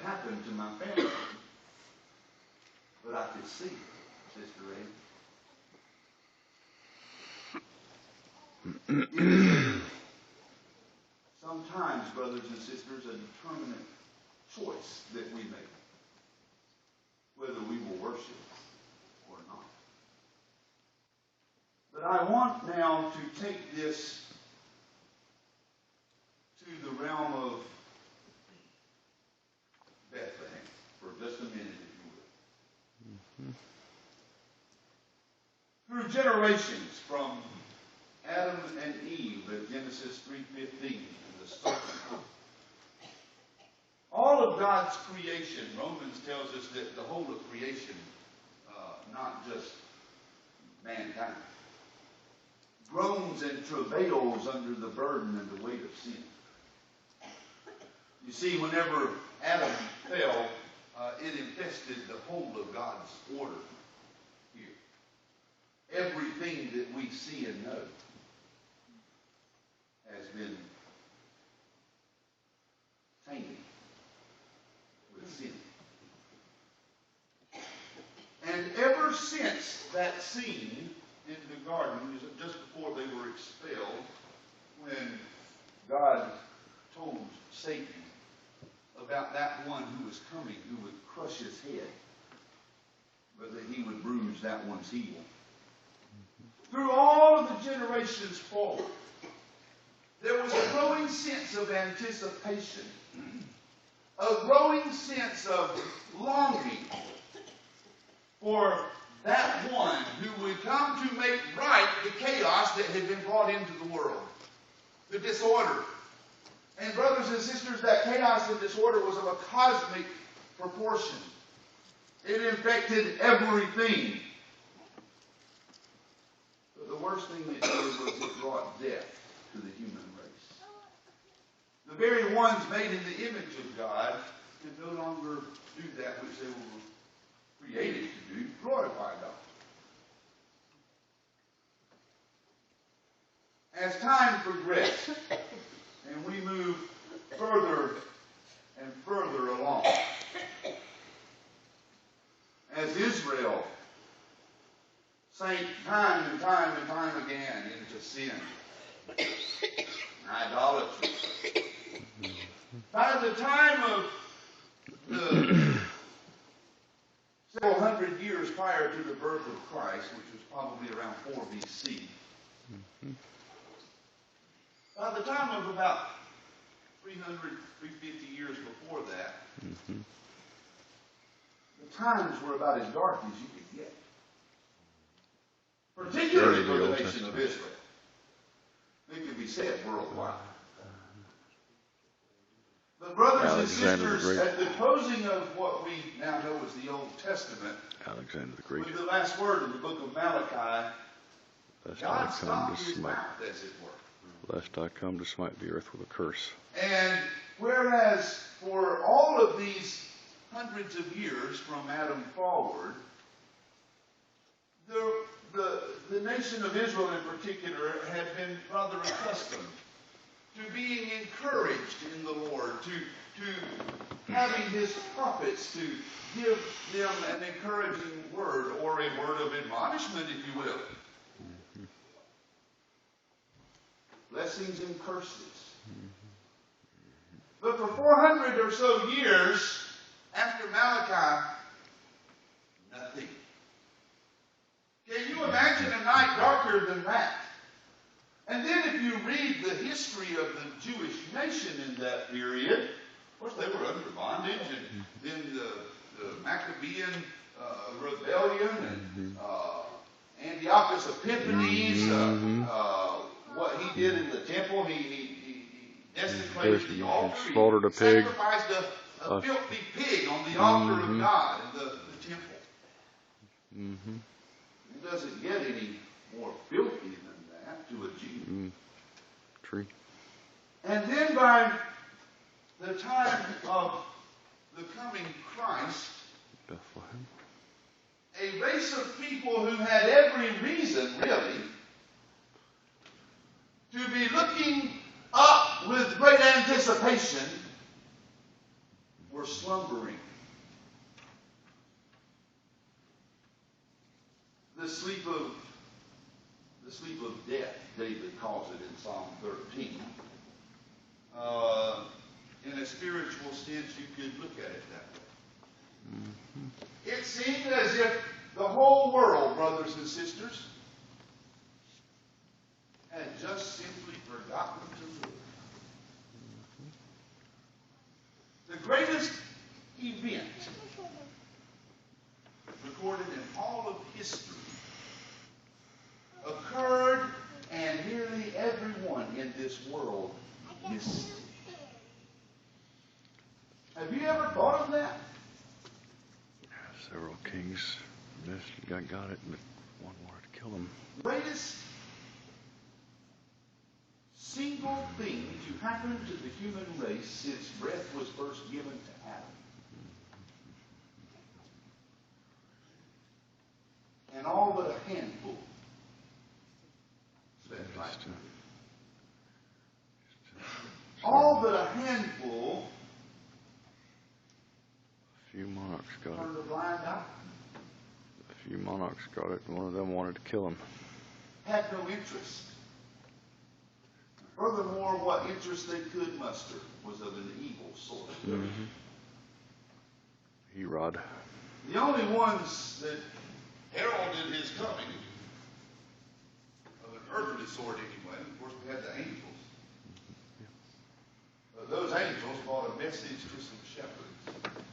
happened to my family. But I could see, Sister Ray. Sometimes, brothers and sisters, a determinate choice that we make, whether we will worship or not. But I want now to take this to the realm of Bethlehem for just a minute, if you will. Through generations, from Adam and Eve at Genesis 3:15, the serpent, all of God's creation, Romans tells us that the whole of creation, not just mankind, groans and travails under the burden and the weight of sin. You see, whenever Adam fell, it infested the whole of God's order here. Everything that we see and know has been tainted with sin. And ever since that scene in the garden, just before they were expelled, when God told Satan about that one who was coming, who would crush his head, but that he would bruise that one's heel. Through all of the generations forward, there was a growing sense of anticipation, a growing sense of longing for that one who would come to make right the chaos that had been brought into the world, the disorder. And brothers and sisters, that chaos and disorder was of a cosmic proportion. It infected everything. But the worst thing it did was it brought death to the human race. The very ones made in the image of God can no longer do that which they were created to do, glorify God. As time progressed, and we move further and further along, as Israel sank time and time and time again into sin, idolatry. By the time of the several hundred years prior to the birth of Christ, which was probably around 4 BC, by the time of about 300, 350 years before that, the times were about as dark as you could get. Particularly for the nation of Israel. It can be said worldwide. But brothers and sisters, at the closing of what we now know as the Old Testament, Alexander the Great, with the last word of the book of Malachi, God stopped his mouth, as it were. Lest I come to smite the earth with a curse. And whereas for all of these hundreds of years from Adam forward, the nation of Israel in particular had been rather accustomed to being encouraged in the Lord, to having his prophets to give them an encouraging word or a word of admonishment, if you will. Blessings and curses. But for 400 or so years after Malachi, nothing. Can you imagine a night darker than that? And then if you read the history of the Jewish nation in that period, of course they were under bondage, and then the Maccabean rebellion, and Antiochus Epiphanes, what he did in the temple, he desecrated the altar, slaughtered a pig, sacrificed a filthy pig on the altar of God in the temple. It doesn't get any more filthy than that to a Jew. True. And then by the time of the coming Christ, Bethlehem, a race of people who had every reason, really, to be looking up with great anticipation were slumbering. The sleep of death, David calls it in Psalm 13. In a spiritual sense, you could look at it that way. It seemed as if the whole world, brothers and sisters, had just simply forgotten to live. The greatest event recorded in all of history occurred, and nearly everyone in this world missed it. Have you ever thought of that? Several kings missed, got it, but one wanted to kill them. Greatest single thing to happen to the human race since breath was first given to Adam. And all but a handful spent life. All but a handful A few monarchs got it. turned a blind eye. A few monarchs got it, and one of them wanted to kill him. Had no interest. Furthermore, what interest they could muster was of an evil sort. Herod. The only ones that heralded his coming, of an earthly sort anyway, of course we had the angels. But those angels brought a message to some shepherds.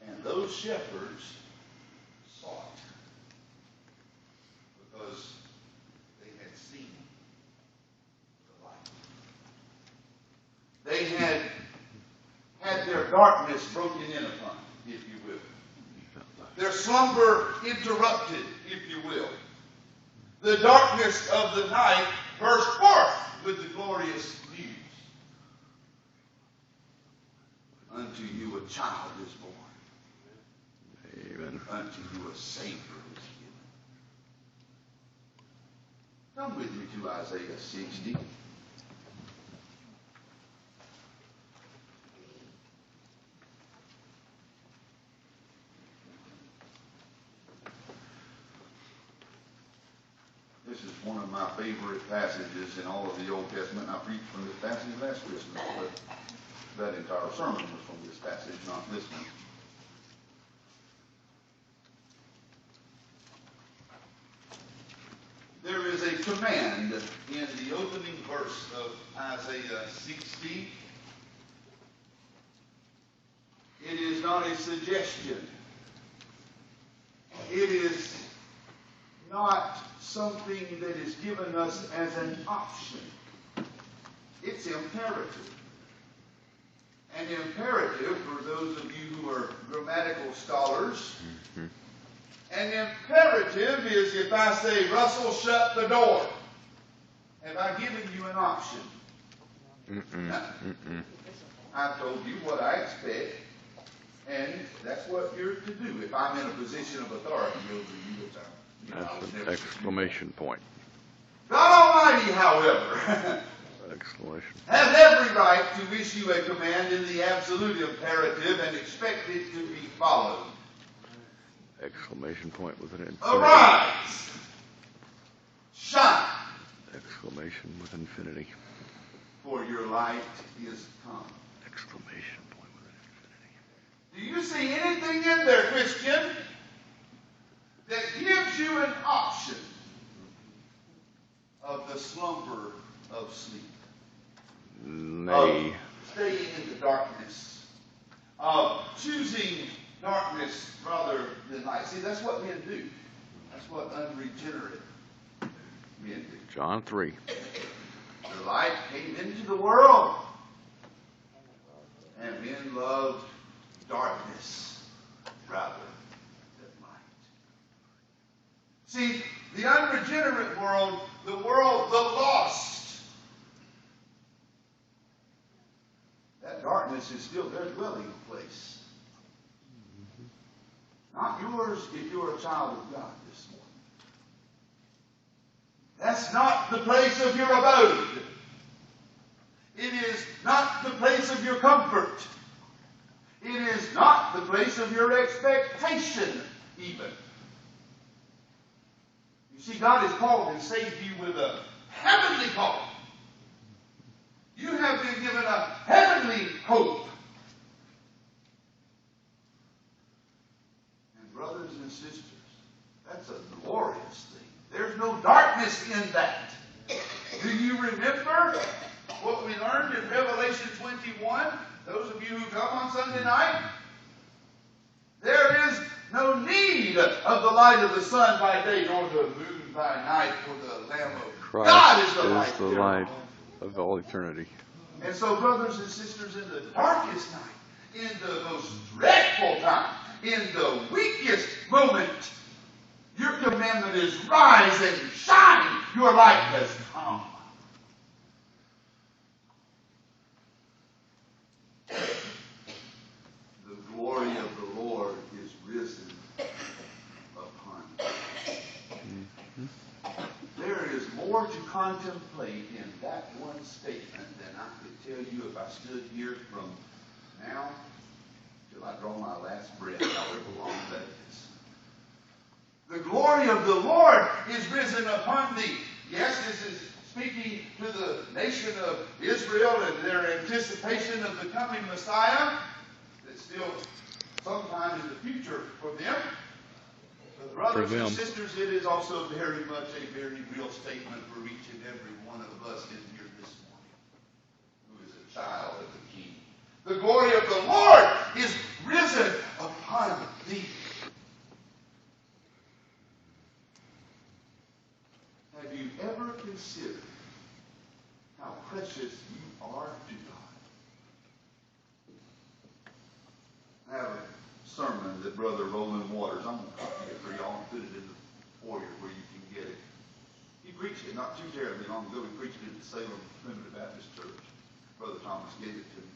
And those shepherds saw it. Because they had seen the light. They had their darkness broken in upon, if you will. Their slumber interrupted, if you will. The darkness of the night burst forth with the glorious news. Unto you a child is born. Amen. Unto you a Savior is given. Come with me to Isaiah 60. This is one of my favorite passages in all of the Old Testament. I preached from this passage last Christmas, but that entire sermon was from this passage, not this one. There is a command in the opening verse of Isaiah 60. It is not a suggestion. It is not something that is given us as an option. It's imperative. An imperative, for those of you who are grammatical scholars, an imperative is if I say, Russell, shut the door. Have I given you an option? No. I've told you what I expect, and that's what you're to do. If I'm in a position of authority over you, That's an exclamation point. God Almighty, however, Exclamation. has every right to issue a command in the absolute imperative and expect it to be followed. Exclamation point with an infinity. Arise! Shine! Exclamation with infinity. For your light is come. Exclamation point with an infinity. Do you see anything in there, Christian, that gives you an option of the slumber of sleep? Nay. Of staying in the darkness. Of choosing darkness rather than light. See, that's what men do. That's what unregenerate men do. John 3. The light came into the world, and men loved darkness rather than light. See, the unregenerate world, the lost, that darkness is still their dwelling place. Not yours if you're a child of God this morning. That's not the place of your abode. It is not the place of your comfort. It is not the place of your expectation, even. You see, God has called and saved you with a heavenly call. You have been given a heavenly hope. And brothers and sisters, that's a glorious thing. There's no darkness in that. Do you remember what we learned in Revelation 21? Those of you who come on Sunday night? There is no need of the light of the sun by day, nor the moon by night, for the Lamb of Christ God is the is the light. light of all eternity. And so, brothers and sisters, in the darkest night, in the most dreadful time, in the weakest moment, your commandment is rise and shine. Your light has come. The glory of the Lord is risen upon you. There is more to contemplate in that one statement than I could tell you if I stood here from now till I draw my last breath, however long that is. The glory of the Lord is risen upon thee. Yes, this is speaking to the nation of Israel and their anticipation of the coming Messiah. That's still sometime in the future for them. But brothers and sisters, it is also very much a very real statement for each and every one of us in here this morning, who is a child of the King. The glory of the Lord is risen upon thee. Have you ever considered how precious you are to God? I have a sermon that Brother Roland Waters, I'm going to copy it for y'all and put it in the foyer where you can get it. He preached it not too terribly long ago. He preached it at the Salem Primitive Baptist Church. Brother Thomas gave it to me.